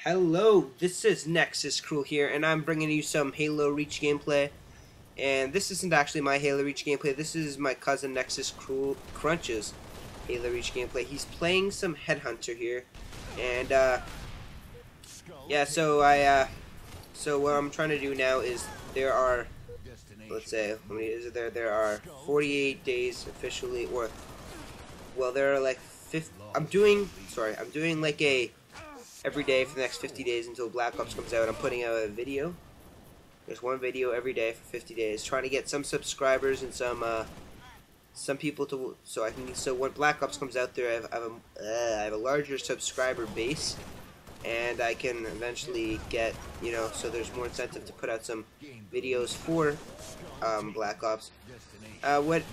Hello, this is Nexus Krewl here, and I'm bringing you some Halo Reach gameplay. And this isn't actually my Halo Reach gameplay, this is my cousin Nexus Krewl Crunch's Halo Reach gameplay. He's playing some Headhunter here, and yeah, so what I'm trying to do now is there are, let's say, how many is it there? There are 48 days officially, or, well, there are like 50, I'm doing like a every day for the next 50 days until Black Ops comes out. I'm putting out a video. There's one video every day for 50 days, trying to get some subscribers and some people to so when Black Ops comes out there, I have a larger subscriber base, and I can eventually get, so there's more incentive to put out some videos for Black Ops. What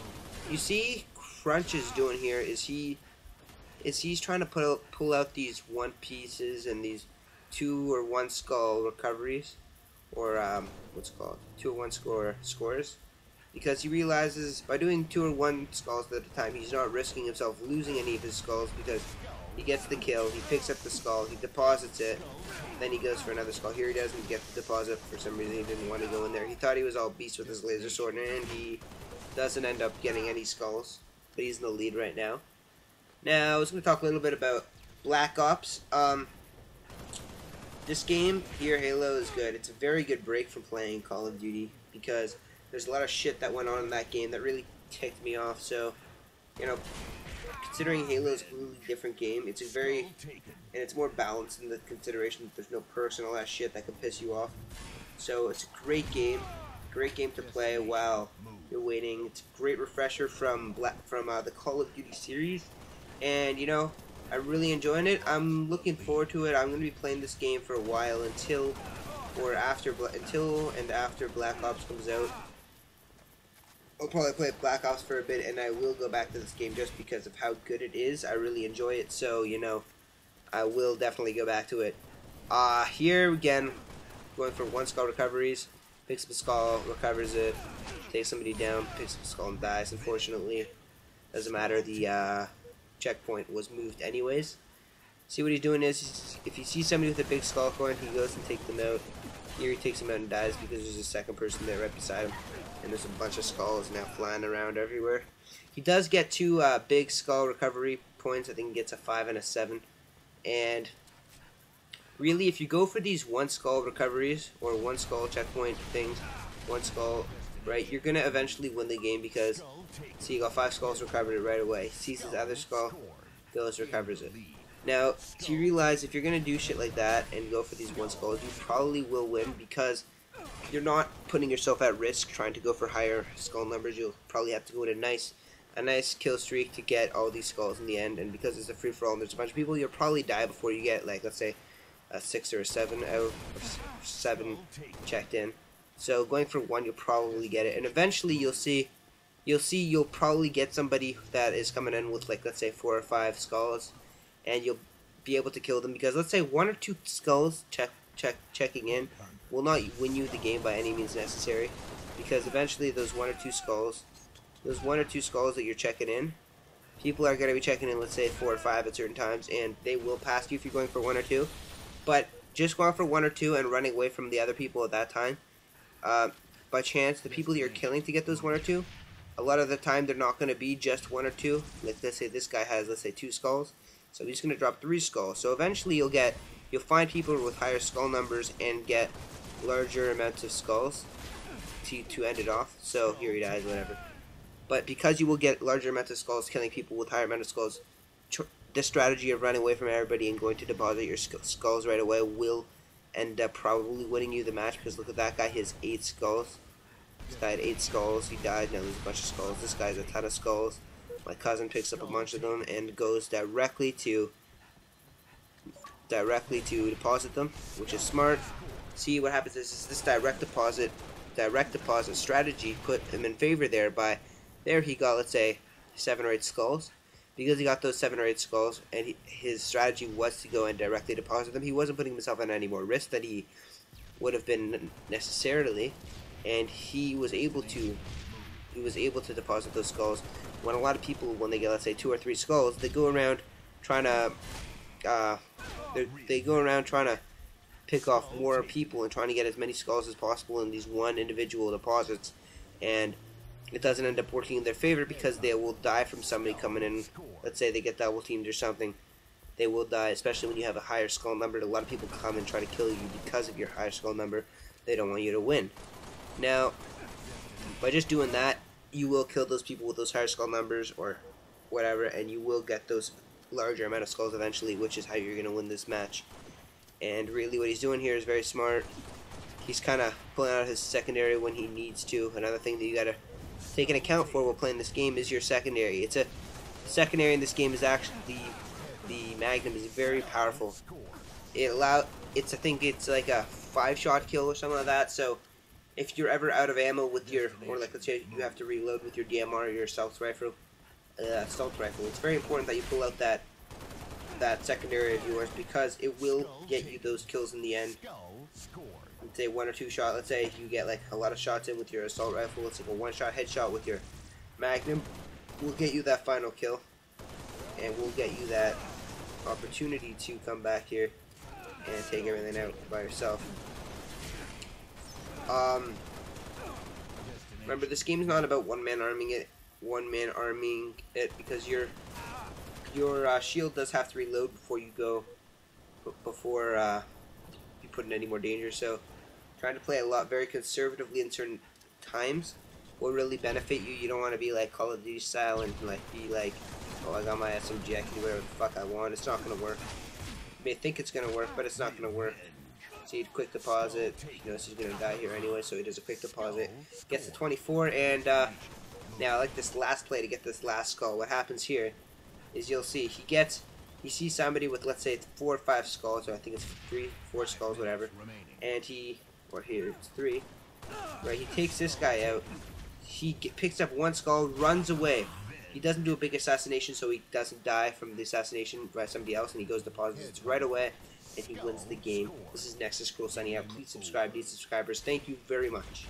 you see Crunch is doing here is he's trying to pull out these 1 pieces and these 2 or 1 skull recoveries, or what's it called, 2 or 1 scores, because he realizes by doing 2 or 1 skulls at a time, he's not risking himself losing any of his skulls, because he gets the kill, he picks up the skull, he deposits it, then he goes for another skull. Here he doesn't get the deposit for some reason. He didn't want to go in there. He thought he was all beast with his laser sword, and he doesn't end up getting any skulls, but he's in the lead right now. Now, I was going to talk a little bit about Black Ops. This game here, Halo, is good. It's a very good break from playing Call of Duty, because there's a lot of shit that went on in that game that really ticked me off. So, considering Halo is a completely different game, it's and it's more balanced in the consideration that there's no personal ass shit that can piss you off. So it's a great game to play while you're waiting. It's a great refresher from the Call of Duty series. And I'm really enjoying it. I'm looking forward to it. I'm going to be playing this game for a while until and after Black Ops comes out. I'll probably play Black Ops for a bit, and I will go back to this game just because of how good it is. I really enjoy it, so I will definitely go back to it. Here again, going for 1 skull recoveries. Picks up a skull, recovers it, takes somebody down, picks up a skull and dies. Unfortunately, doesn't matter. The checkpoint was moved anyways. See what he's doing is, if you see somebody with a big skull coin, he goes and takes them out. Here he takes them out and dies because there's a second person there right beside him, and there's a bunch of skulls now flying around everywhere. He does get 2 big skull recovery points. I think he gets a 5 and a 7. And really, if you go for these 1 skull recoveries or 1 skull checkpoint things, 1 skull, right, you're gonna eventually win the game, because see, you got 5 skulls, recovered it right away. Sees his other skull, goes, recovers it. Now, so you realize if you're gonna do shit like that and go for these 1 skulls, you probably will win, because you're not putting yourself at risk trying to go for higher skull numbers. You'll probably have to go with a nice kill streak to get all these skulls in the end. And because it's a free for all and there's a bunch of people, you'll probably die before you get, like, let's say a 6 or a 7 out of 7 checked in. So going for 1, you'll probably get it, and eventually you'll probably get somebody that is coming in with, like, let's say 4 or 5 skulls, and you'll be able to kill them, because let's say 1 or 2 skulls checking in will not win you the game by any means necessary, because eventually those 1 or 2 skulls that you're checking in, people are going to be checking in, let's say 4 or 5 at certain times, and they will pass you if you're going for 1 or 2. But just going for 1 or 2 and running away from the other people at that time, by chance, the people that you're killing to get those 1 or 2, a lot of the time they're not going to be just 1 or 2. Like, let's say this guy has, let's say, 2 skulls, so he's going to drop 3 skulls. So eventually you'll find people with higher skull numbers and get larger amounts of skulls to end it off. So here he dies, whatever. But because you will get larger amounts of skulls, killing people with higher amount of skulls, this strategy of running away from everybody and going to deposit your skulls right away will end up probably winning you the match, because look at that guy, he has 8 skulls. This guy had 8 skulls, he died, now there's a bunch of skulls. This guy has a ton of skulls. My cousin picks up a bunch of them and goes directly to deposit them, which is smart. See, what happens is this direct deposit strategy put him in favor there. There he got, let's say, 7 or 8 skulls. Because he got those 7 or 8 skulls, and his strategy was to go and directly deposit them, he wasn't putting himself at any more risk than he would have been necessarily, and he was able to deposit those skulls. When a lot of people, when they get, let's say, 2 or 3 skulls, they go around trying to pick off more people and trying to get as many skulls as possible in these one individual deposits, and it doesn't end up working in their favor because they will die from somebody coming in. Let's say they get double teamed or something, they will die, especially when you have a higher skull number. A lot of people come and try to kill you because of your higher skull number. They don't want you to win. Now, by just doing that, you will kill those people with those higher skull numbers or whatever, and you will get those larger amount of skulls eventually, which is how you're going to win this match. And really what he's doing here is very smart. He's kind of pulling out his secondary when he needs to. Another thing that you got to take into account for while playing this game is your secondary. It's a secondary in this game is actually the Magnum is very powerful. I think it's like a 5-shot kill or something like that. So if you're ever out of ammo with your, or like let's say you have to reload with your DMR or your assault rifle, it's very important that you pull out that secondary of yours, because it will get you those kills in the end. Let's say 1 or 2 shot. Let's say you get like a lot of shots in with your assault rifle. It's like a 1-shot headshot with your Magnum. Will get you that final kill, and will get you that opportunity to come back here and take everything out by yourself. Remember, this game is not about one man arming it, because your shield does have to reload before you go, you put in any more danger. So trying to play very conservatively in certain times will really benefit you. You don't want to be like Call of Duty style and be like, oh, I got my SMG, I can do whatever the fuck I want. It's not going to work. You may think it's going to work, but it's not going to work. See, quick deposit. He knows he's going to die here anyway, so he does a quick deposit. Gets to 24, and now I like this last play to get this last skull. What happens here is you'll see he sees somebody with, let's say it's 4 or 5 skulls, or I think it's 3, 4 skulls, whatever, and or here it's 3, right? He takes this guy out. He picks up 1 skull, runs away. He doesn't do a big assassination, so he doesn't die from the assassination by somebody else, and he goes deposits right away, and he wins the game. This is Nexus Krewl signing out. Please subscribe, these subscribers. Thank you very much.